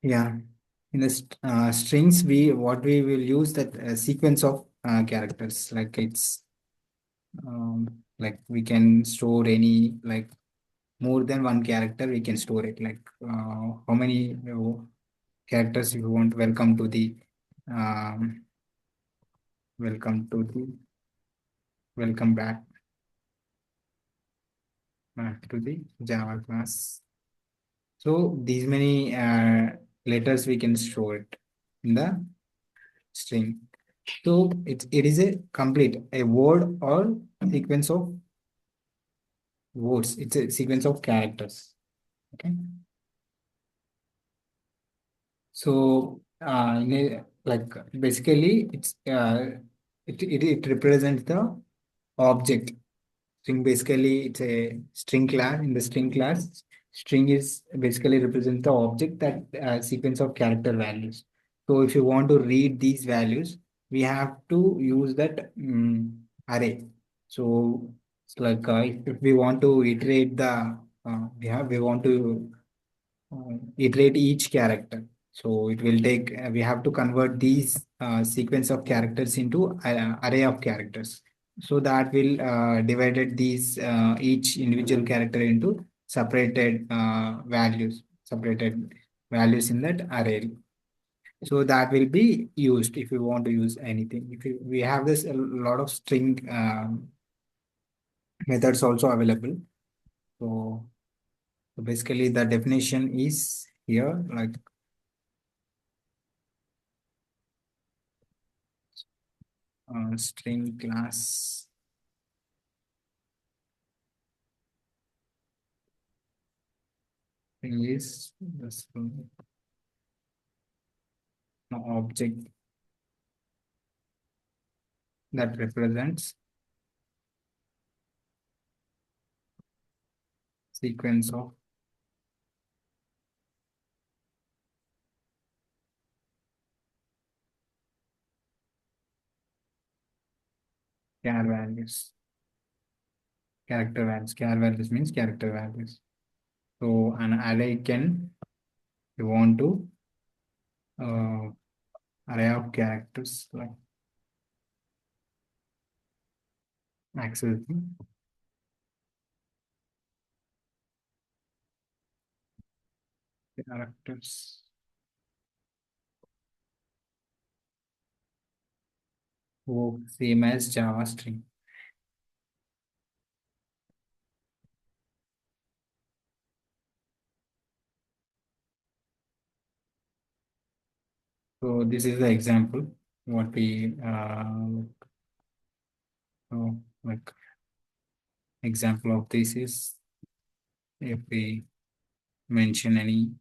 Yeah, in the strings, we what we will use that sequence of characters. Like it's like we can store any like more than one character. We can store it. Like how many characters you want. Um, welcome back to the Java class. So these many letters we can store it in the string. So it is a complete a word or sequence of words. It's a sequence of characters. Okay. So like basically it represents the object. String basically it's a string class. In the string class, string is basically represents the object that sequence of character values. So if you want to read these values, we have to use that array. So it's like if we want to iterate we want to iterate each character. So it will take, we have to convert these sequence of characters into array of characters. So that will divided these each individual character into separated values in that array. So that will be used if you want to use anything. We have this a lot of string methods also available. So basically the definition is here like string class is this object that represents sequence of char values. Character values. Char values means character values. So an array can, you want to uh, array of characters like access the characters. Oh, same as Java string. So this is the example what we like example of this is if we mention any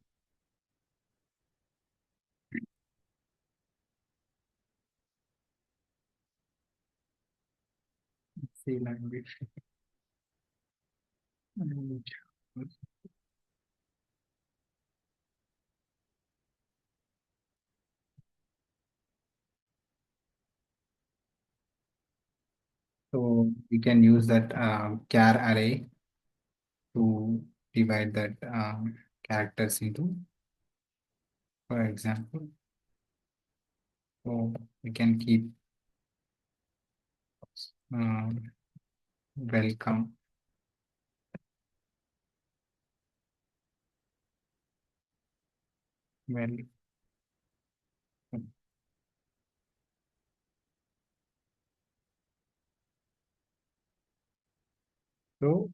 C language. So we can use that char array to divide that characters into, for example. So we can keep um, welcome. Well, so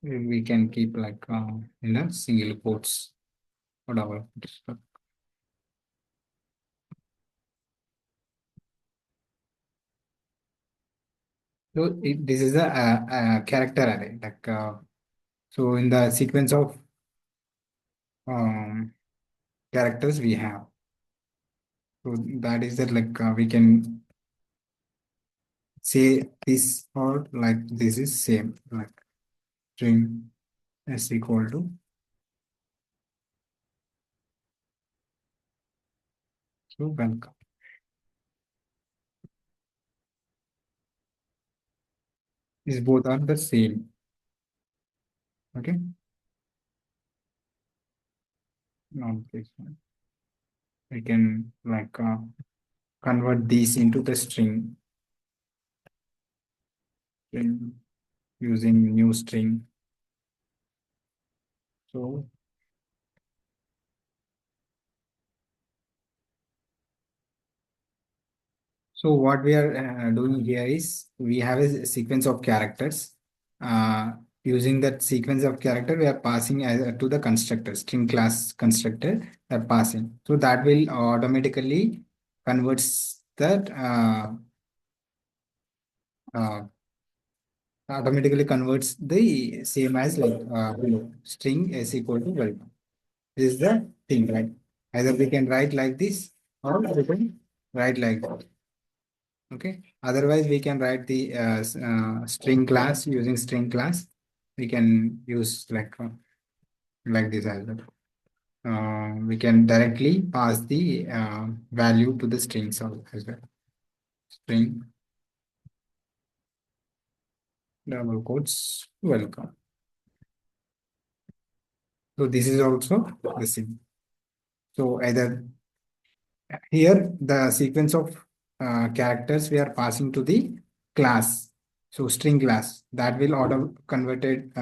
we can keep like in a single quotes, whatever. So this is a character array. Like so, in the sequence of um, characters we have. So that is that like we can say this or like this is same like string is equal to so welcome. These both are the same. Okay, not this one. we can convert these into the string using new string. So, so what we are doing here is we have a sequence of characters. Uh, Using that sequence of character, we are passing to the constructor, string class constructor, passing. So that will automatically converts that uh, automatically converts the same as below. String is equal to welcome. This is the thing, right? Either we can write like this or we can write like that. Okay. Otherwise, we can write the string class using string class. We can use like this as well. We can directly pass the value to the strings as well. String double quotes welcome. So this is also the same. So either here the sequence of characters we are passing to the class. So string class that will converted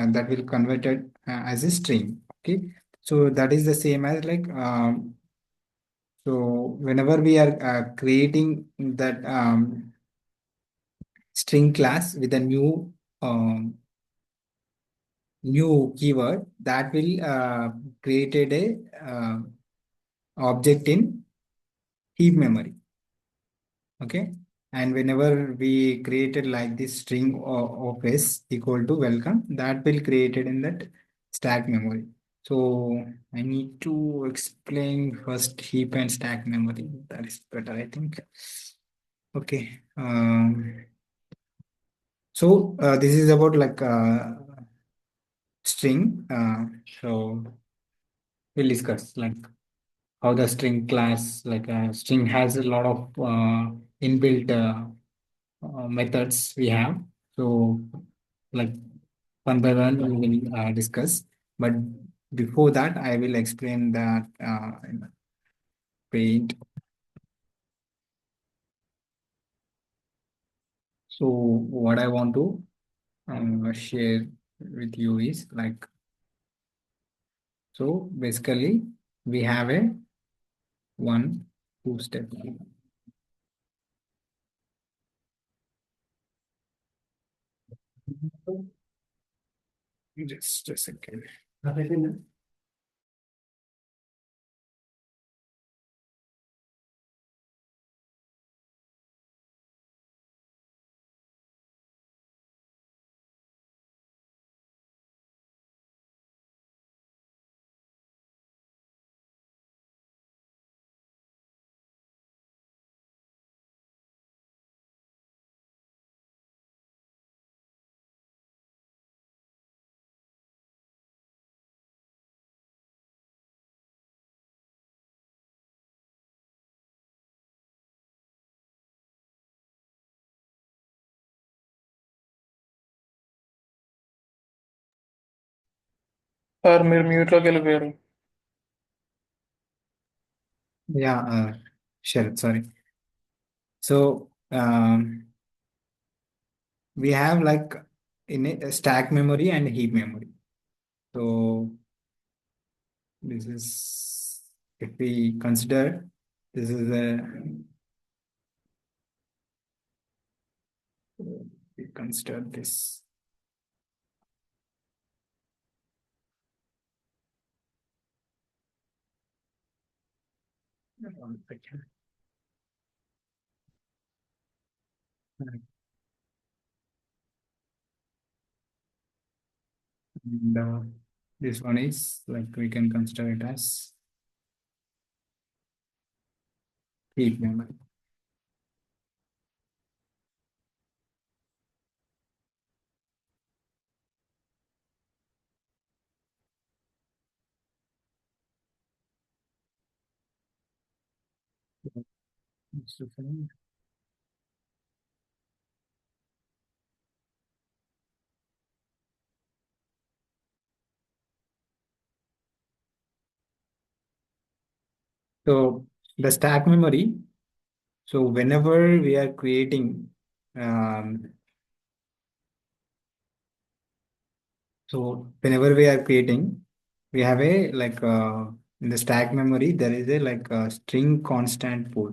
as a string. Okay. So that is the same as so whenever we are creating that string class with a new keyword that will created a object in heap memory. Okay. And whenever we created like this string of s equal to welcome, that will created in that stack memory. So I need to explain first heap and stack memory. That is better, I think. Okay. So this is about string. So we'll discuss like how the string class, string has a lot of inbuilt methods we have. So, like one by one, we will discuss. But before that, I will explain that in Paint. So, what I want to share with you is so basically, we have a one, two step. Just a second. Sir మీరు మ్యూట్లోకి వెళ్ళిపోయారు. Yeah, sure. Sorry. So, we have in a stack memory and heap memory. So this is if we consider this is a we consider this. One second. And this one is we can consider it as heap memory. So the stack memory. So whenever we are creating, um, so whenever we are creating, we have a like in the stack memory there is a like a string constant pool.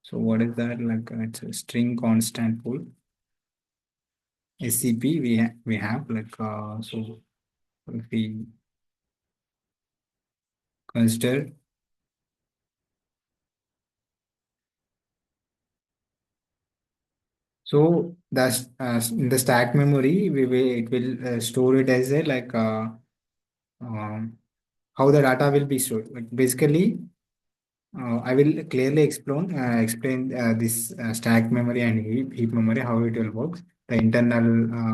So what is that? Like it's a string constant pool. SCP we have like so if we consider, so that's in the stack memory we will it will store it as a like um, how the data will be stored. Like basically, I will clearly explain this stack memory and heap memory how it will work. The internal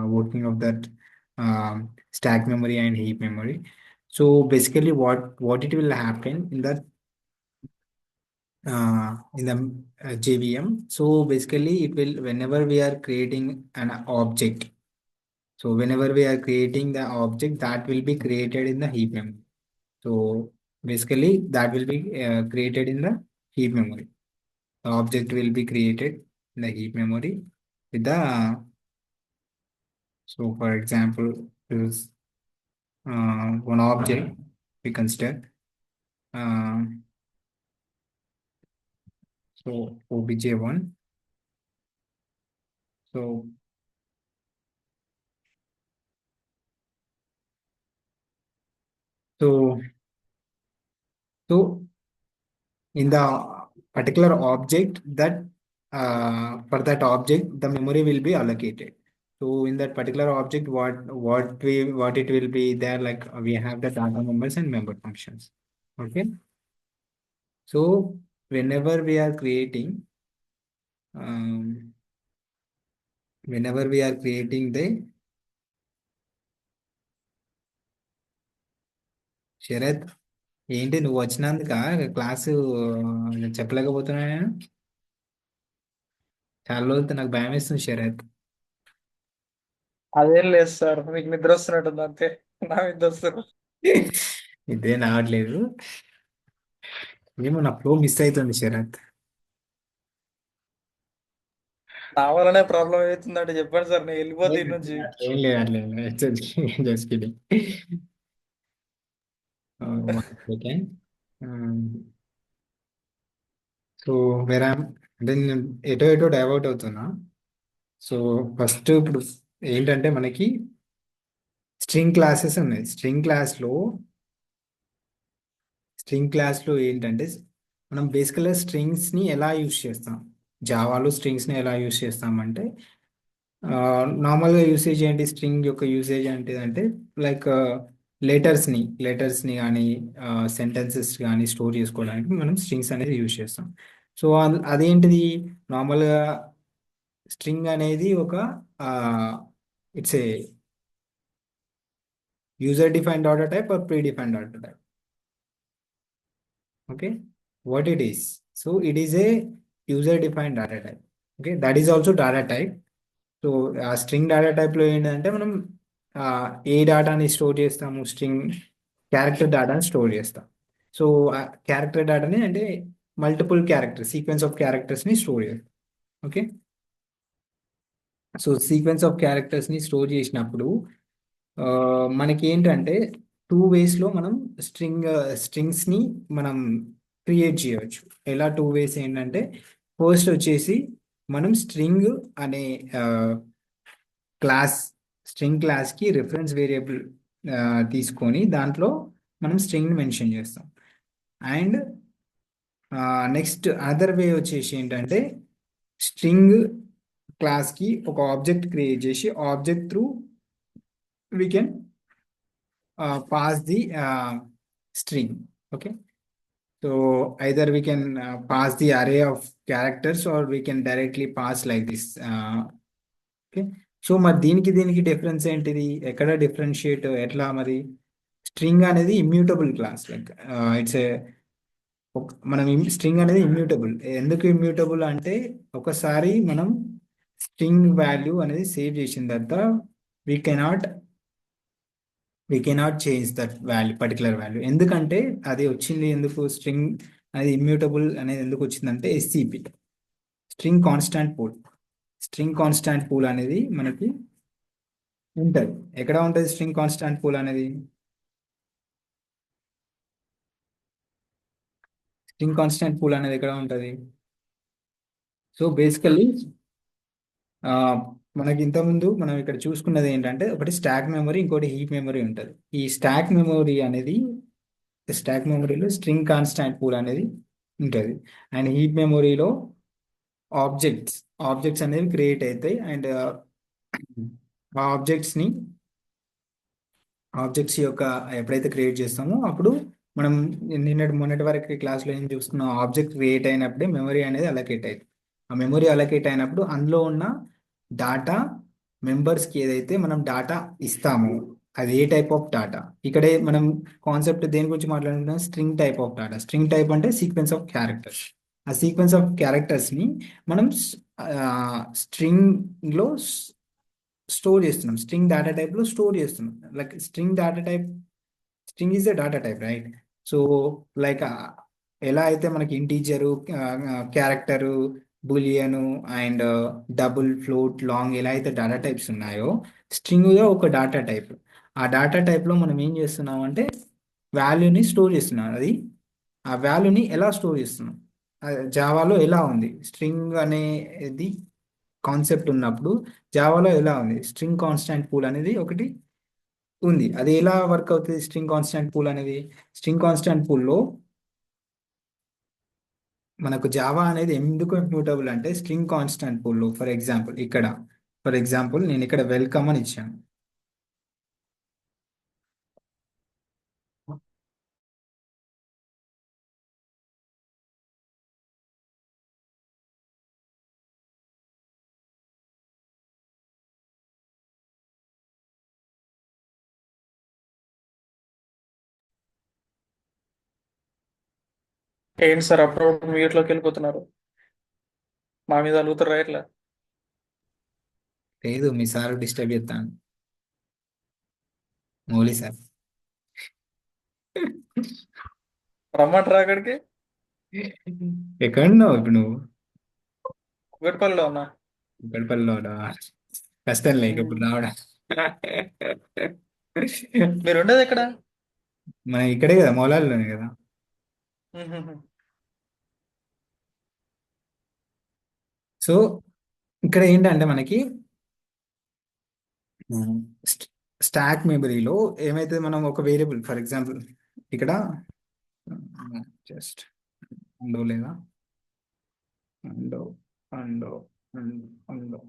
working of that stack memory and heap memory. So basically, what it will happen in the JVM. So basically, it will whenever we are creating an object. So whenever we are creating the object, that will be created in the heap memory. So basically, that will be created in the heap memory. The object will be created in the heap memory with the, so for example, is one object we consider. Uh, so obj1. So so so in the particular object that for that object the memory will be allocated. So in that particular object what it will be there, like we have the data members and member functions. Okay, so whenever we are creating um, whenever we are creating the Sarath, ఏంటి నువ్వు వచ్చినందుక class చెప్పలేకపోతున్నా నేను. చాలా రోజులతో నాకు భయం వేస్తుంది శరత్. అదేం లేదు sir, మీకు నిద్ర వస్తున్నట్టుంది అంతే. నా నిద్ర వస్తారు. ఇదే రావట్లేదు, ఏమో నా ఫ్లో మిస్ అవుతుంది శరత్. నా వల్లనే ప్రాబ్లం అవుతుందంటే చెప్పండి సార్, నేను వెళ్ళిపోతే ఇటు నుంచి. అట్లేం లేదు, అట్లేం లేదు, జస్ట్ కిడింగ్. సో వేరే అంటే నేను ఎటో ఎటో డైవర్ట్ అవుతున్నా. సో ఫస్ట్ ఇప్పుడు ఏంటంటే మనకి స్ట్రింగ్ క్లాసెస్ ఉన్నాయి. స్ట్రింగ్ క్లాస్లో ఏంటంటే మనం బేసికల్గా స్ట్రింగ్స్ని ఎలా యూజ్ చేస్తాం, జావాలో స్ట్రింగ్స్ని ఎలా యూజ్ చేస్తామంటే నార్మల్గా యూసేజ్ ఏంటి, స్ట్రింగ్ యొక్క యూసేజ్ అంటే లైక్ లెటర్స్ని కానీ సెంటెన్సెస్ కానీ స్టోర్ చేసుకోవడానికి మనం స్ట్రింగ్స్ అనేది యూజ్ చేస్తాం. సో అదేంటిది, నార్మల్గా స్ట్రింగ్ అనేది ఒక it's a user defined data type or predefined data type. Okay, what it is, so it is a user defined data type. Okay, that is also data type. So ఆ string data టైప్లో ఏంటంటే మనం ఏ డేటాని store చేస్తాము, string character డేటాని store చేస్తాం. So character డేటాని అంటే మల్టిపుల్ క్యారెక్టర్ సీక్వెన్స్ ఆఫ్ క్యారెక్టర్స్ని స్టోర్ చేస్తాం. ఓకే, సో సీక్వెన్స్ ఆఫ్ క్యారెక్టర్స్ని స్టోర్ చేసినప్పుడు మనకి ఏంటంటే టూ వేస్లో మనం స్ట్రింగ్స్ని మనం క్రియేట్ చేయవచ్చు. ఎలా టూ వేస్ ఏంటంటే, ఫస్ట్ వచ్చేసి మనం స్ట్రింగ్ అనే క్లాస్ స్ట్రింగ్ క్లాస్కి రిఫరెన్స్ వేరియబుల్ తీసుకొని దాంట్లో మనం స్ట్రింగ్ మెన్షన్ చేస్తాం. అండ్ నెక్స్ట్ అదర్ వే వచ్చేసి ఏంటంటే, స్ట్రింగ్ క్లాస్కి ఒక ఆబ్జెక్ట్ క్రియేట్ చేసి object through we can pass the string. Okay, so either we can pass the array of characters or we can directly pass like this. Okay, so మరి దీనికి difference ఏంటిది, ఎక్కడ differentiate ఎట్లా మరి? String అనేది immutable class, like it's a మనం string అనేది immutable. ఎందుకు ఇమ్యూటబుల్ అంటే, ఒకసారి మనం స్ట్రింగ్ వాల్యూ అనేది సేవ్ చేసిన తర్వాత we cannot change that value, particular value. ఎందుకంటే అది వచ్చింది ఎందుకు, స్ట్రింగ్ అది ఇమ్యూటబుల్ అనేది ఎందుకు వచ్చిందంటే SCP, string constant pool. String constant pool అనేది మనకి ఉంటుంది. ఎక్కడ ఉంటుంది స్ట్రింగ్ కాన్స్టాంట్ పూల్ అనేది? స్ట్రింగ్ కాన్స్టాంట్ పూల్ అనేది ఎక్కడ ఉంటుంది? సో బేసికల్లీ మనకి ఇంతకుముందు మనం ఇక్కడ చూసుకున్నది ఏంటంటే ఒకటి స్టాక్ మెమరీ, ఇంకోటి హీప్ మెమరీ ఉంటుంది. ఈ స్టాక్ మెమరీ అనేది, స్టాక్ మెమరీలో స్ట్రింగ్ కాన్స్టాంట్ పూల్ అనేది ఉంటుంది. అండ్ హీప్ మెమరీలో ఆబ్జెక్ట్స్ ఆబ్జెక్ట్స్ అనేవి క్రియేట్ అవుతాయి. అండ్ ఆ ఆబ్జెక్ట్స్ యొక్క ఎప్పుడైతే క్రియేట్ చేస్తామో అప్పుడు మనం మొన్నటి వరకు క్లాస్లో ఏం చూసుకున్నాం, ఆబ్జెక్ట్ క్రియేట్ అయినప్పుడే మెమరీ అనేది అలొకేట్ అయింది. ఆ మెమరీ అలొకేట్ అయినప్పుడు అందులో ఉన్న డాటా మెంబర్స్కి ఏదైతే మనం డాటా ఇస్తామో అది ఏ టైప్ ఆఫ్ డాటా. ఇక్కడే మనం కాన్సెప్ట్ దేని గురించి మాట్లాడుకుంటున్నాం? String type of data. String type అంటే సీక్వెన్స్ ఆఫ్ క్యారెక్టర్స్. ఆ సీక్వెన్స్ ఆఫ్ క్యారెక్టర్స్ని మనం స్ట్రింగ్లో స్టోర్ చేస్తున్నాం, స్ట్రింగ్ డేటా టైప్ లో స్టోర్ చేస్తున్నాం. Like string data type, string is the data type, right? So like ఎలా అయితే మనకి integer, character, boolean and double, float, long ఎలా అయితే డేటా టైప్స్ ఉన్నాయో, స్ట్రింగ్ ఒక డేటా టైప్. ఆ డేటా టైప్ లో మనం ఏం చేస్తున్నాం అంటే వాల్యూని స్టోర్ చేస్తున్నాం. అది ఆ వాల్యూని ఎలా స్టోర్ చేస్తున్నాం? జావాలో ఎలా ఉంది స్ట్రింగ్ అనేది కాన్సెప్ట్ ఉన్నప్పుడు, జావాలో ఎలా ఉంది స్ట్రింగ్ కాన్స్టాంట్ పూల్ అనేది ఒకటి ఉంది. అది ఎలా వర్క్ అవుతుంది స్ట్రింగ్ కాన్స్టాంట్ పూల్ అనేది? స్ట్రింగ్ కాన్స్టాంట్ పూల్లో మనకు జావా అనేది ఎందుకు ఇమ్యూటబుల్ అంటే స్ట్రింగ్ కాన్స్టాంట్ పూల్లో ఫర్ ఎగ్జాంపుల్ నేను ఇక్కడ వెల్కమ్ అని ఇచ్చాను. ఏంటి సార్ అప్పుడప్పుడు మ్యూట్లోకి వెళ్ళిపోతున్నారు? మా మీద అలుగుతారా ఇట్లా? లేదు, మీ సార్ డిస్టర్బ్ చేస్తాను, మౌలి సార్. రమ్మంటారా అక్కడికి? ఎక్కడున్నావు ఇప్పుడు నువ్వు? కుకట్పల్లిలో ఉన్నా. గడపల్లో కష్టం లేక ఇప్పుడు ఉమ్. రావడం. మీరు ఉండేది ఎక్కడ? మనం ఇక్కడే కదా, మౌలాలిలోనే కదా. ఉహుహు. సో ఇక్కడ ఏంటంటే మనకి స్టాక్ మెమరీలో ఏమైతే మనం ఒక వేరియబుల్, ఫర్ ఎగ్జాంపుల్ ఇక్కడ జస్ట్ అండో లేదా అండో అండో అండో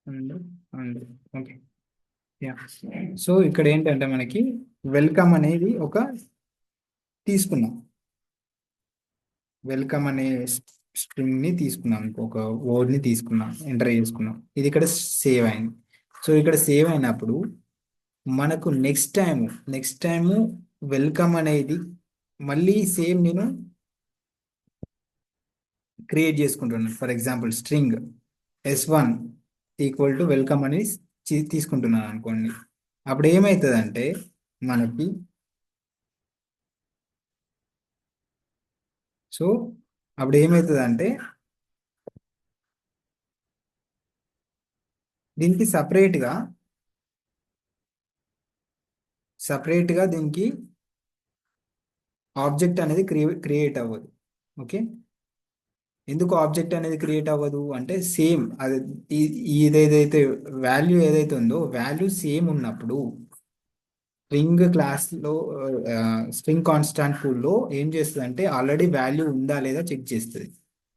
అండో అండో, ఓకే, యా. సో ఇక్కడ ఏంటంటే మనకి వెల్కమ్ అనేది ఒక తీసుకున్నాం, వెల్కమ్ అనే స్ట్రింగ్ ని తీసుకున్నాం, ఒక వర్డ్ ని తీసుకున్నాం, ఎంటర్ చేసుకున్నాం. ఇది ఇక్కడ సేవ్ అయింది. సో ఇక్కడ సేవ్ అయినప్పుడు మనకు నెక్స్ట్ టైము వెల్కమ్ అనేది మళ్ళీ సేమ్ నేను క్రియేట్ చేసుకుంటున్నాను. For example string S1 equal to welcome అని తీసుకుంటున్నాను అనుకోండి. అప్పుడు ఏమవుతుందంటే మనకి, సో అప్పుడు ఏమవుతుందంటే దీనికి సపరేట్గా దీనికి ఆబ్జెక్ట్ అనేది క్రియేట్ అవ్వదు. ఓకే, ఎందుకు ఆబ్జెక్ట్ అనేది క్రియేట్ అవ్వదు అంటే సేమ్ అది ఇదేదైతే వాల్యూ ఏదైతే ఉందో వాల్యూ సేమ్ ఉన్నప్పుడు స్ట్రింగ్ క్లాస్లో స్ట్రింగ్ కాన్స్టాంట్ పూల్లో ఏం చేస్తుంది అంటే ఆల్రెడీ వాల్యూ ఉందా లేదా చెక్ చేస్తుంది.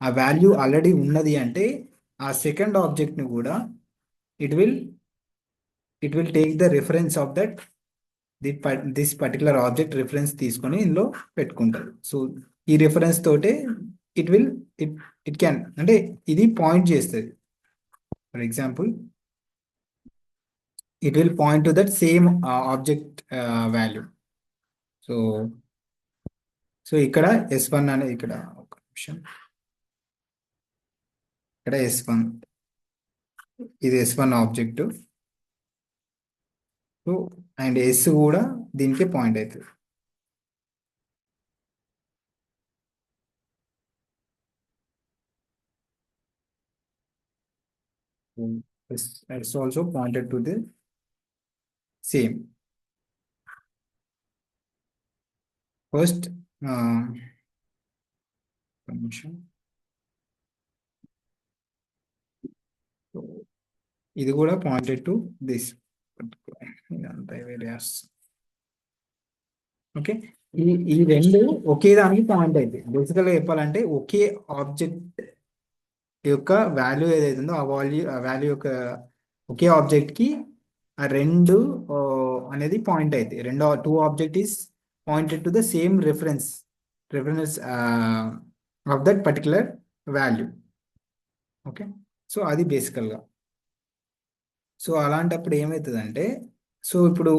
ఆ వాల్యూ ఆల్రెడీ ఉన్నది అంటే ఆ సెకండ్ ఆబ్జెక్ట్ని కూడా it will it will take the reference of that this particular object reference తీసుకొని ఇందులో పెట్టుకుంటారు. సో ఈ రిఫరెన్స్ తోటే it will it it can అంటే ఇది పాయింట్ చేస్తుంది. For example it will point to that same object value. So ఇక్కడ S1 అనేది ఇక్కడ ఒక నిమిషం, ఇక్కడ S1, ఇది S1 object. So and S కూడా దీనికి పాయింట్ అవుతుంది. It's also pointed to the same. First, condition. So, ఇది కూడా పాయింటెడ్ టు దిస్. ఇదంతా వేరియస్. ఓకే, ఈ ఈ రెండు ఒకే దానికి పాయింట్ అయితే బేసికల్గా చెప్పాలంటే ఒకే ఆబ్జెక్ట్ యొక్క వాల్యూ ఏదైతే ఉందో ఆ వాల్యూ యొక్క ఒకే ఆబ్జెక్ట్ కి ఆ రెండు అనేది పాయింట్ అయితే రెండో two object is pointed to the same reference of that particular value. Okay, so అది బేసికల్గా. సో అలాంటప్పుడు ఏమవుతుందంటే, సో ఇప్పుడు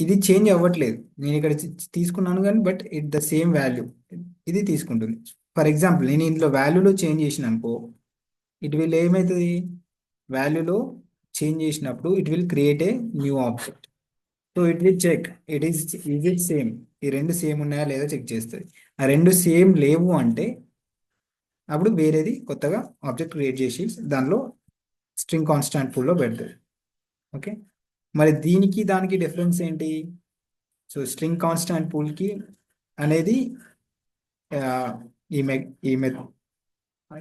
ఇది చేంజ్ అవ్వట్లేదు, నేను ఇక్కడ తీసుకున్నాను కానీ but it the same value ఇది తీసుకుంటుంది. ఫర్ ఎగ్జాంపుల్ నేను ఇందులో వాల్యూలో చేంజ్ చేసిన అనుకో, ఇట్ విల్ ఏమవుతుంది, వాల్యూలో చేంజ్ చేసినప్పుడు it will create a new object. So it will check is it same, ఈ రెండు సేమ్ ఉన్నాయా లేదా చెక్ చేస్తుంది. ఆ రెండు సేమ్ లేవు అంటే అప్పుడు వేరేది కొత్తగా ఆబ్జెక్ట్ క్రియేట్ చేసి దానిలో స్ట్రింగ్ కాన్స్టాంట్ పూల్లో పెడుతుంది. ఓకే, మరి దీనికి దానికి డిఫరెన్స్ ఏంటి? సో స్ట్రింగ్ కాన్స్టాంట్ పూల్కి అనేది ఈ మె ఈ మె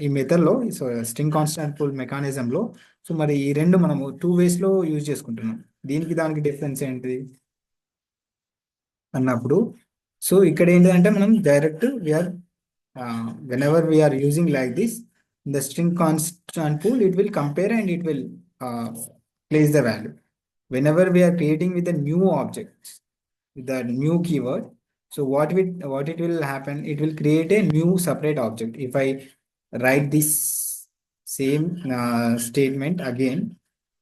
ఈ మెథడ్లో, సో స్ట్రింగ్ కాన్స్టాంట్ పూల్ మెకానిజంలో, సో మరి ఈ రెండు మనము 2 వేస్లో యూజ్ చేసుకుంటున్నాం. దీనికి దానికి డిఫరెన్స్ ఏంటి అన్నప్పుడు, సో ఇక్కడ ఏంటంటే మనం direct we are whenever we are using like this, the string constant pool, it will compare and it will place the value. Whenever we are creating with the new objects, with the new keyword, so what it will happen, it will create a new separate object. If I write this same statement again,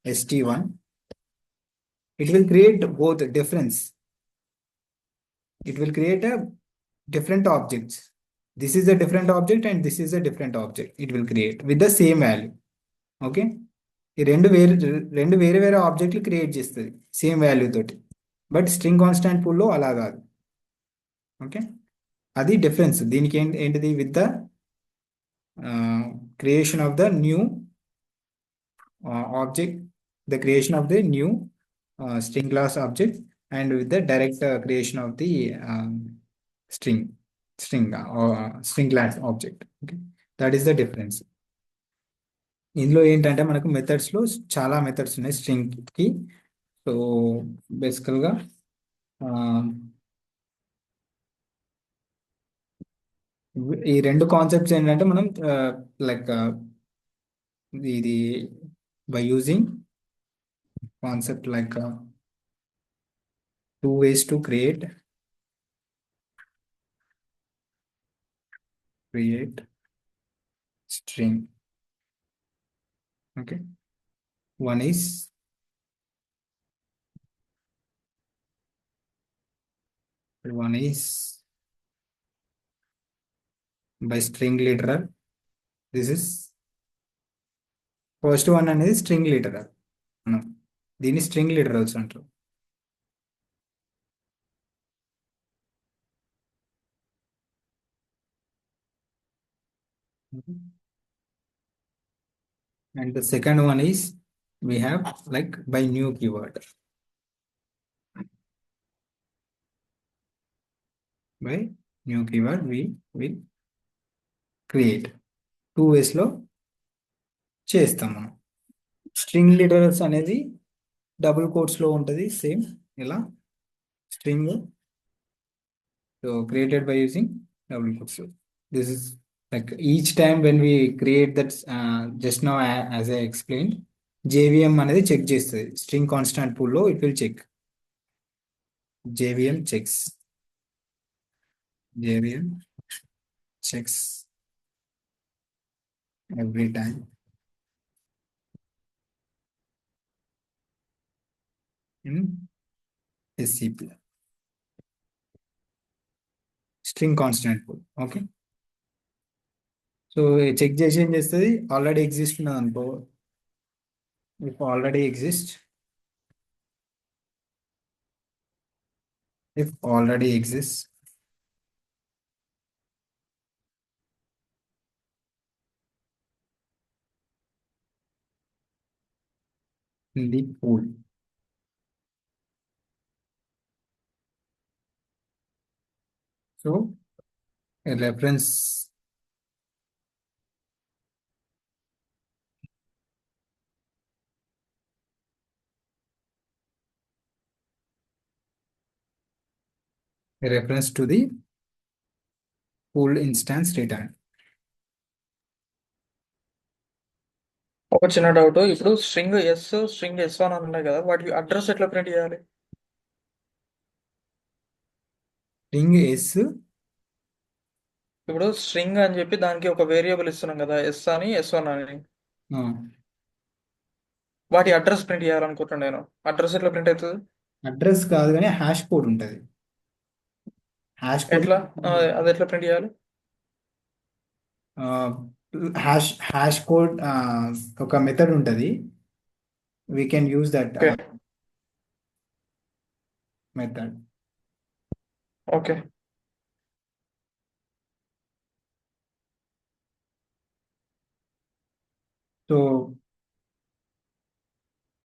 st1, it will create both difference. It will create a different objects. This is a different object and this is a different object. It will create with the same value. Okay, ఈ రెండు వేరే వేరే ఆబ్జెక్ట్లు create చేస్తుంది same value తోటి. But string constant పూల్లో అలా కాదు. Okay, అది డిఫరెన్స్. దీనికి ఏంటిది, with the creation of the new object, the creation of the new string class object, and with the direct creation of the string class object. Okay, that is the difference. ఇందులో ఏంటంటే మనకు మెథడ్స్లో చాలా methods ఉన్నాయి స్ట్రింగ్కి. So బేసికల్గా ఈ రెండు concepts ఏంటంటే మనం లైక్ ఇది by using concept like 2 ways to create string. Okay, one is by string literal. This is first one అనేది string literal. దీన్ని string literals అంటారు. And the second one is we have like by new keyword. By new keyword we will create. 2 ways లో చేస్తాం మనం. String literals అనేది double కోట్స్లో ఉంటుంది same ఇలా string, so created by using double quotes. This is like each time when we create that, just now as I explained, JVM అనేది check చేస్తుంది string constant పూల్లో. It will check, JVM checks every time in SCP, string constant pool. Okay, so check చేసి ఏం చేస్తుంది, already exist ఉన్నది అనుకో, if already exists, in the pool. So a reference to the pool instance return. ఒక చిన్న doubt. ఇప్పుడు string yes అని ఉన్నాయి కదా, వాటి అడ్రస్ ఎట్లా ప్రింట్ చేయాలి? String s ఇప్పుడు స్ట్రింగ్ అని చెప్పి దానికి ఒక వేరియబుల్ ఇస్తున్నాం కదా, ఎస్ వన్ అని. వాటి అడ్రస్ ప్రింట్ చేయాలనుకుంటున్నాను నేను. అడ్రస్ ఎట్లా ప్రింట్ అవుతుంది? అడ్రస్ కాదు కానీ హ్యాష్ కోడ్ ఉంటుంది. హ్యాష్ కోడ్ ఎట్లా? అది ఎట్లా ప్రింట్ చేయాలి? హ్యాష్ కోడ్ ఒక మెథడ్ ఉంటుంది. We can use that okay. Method. Okay. So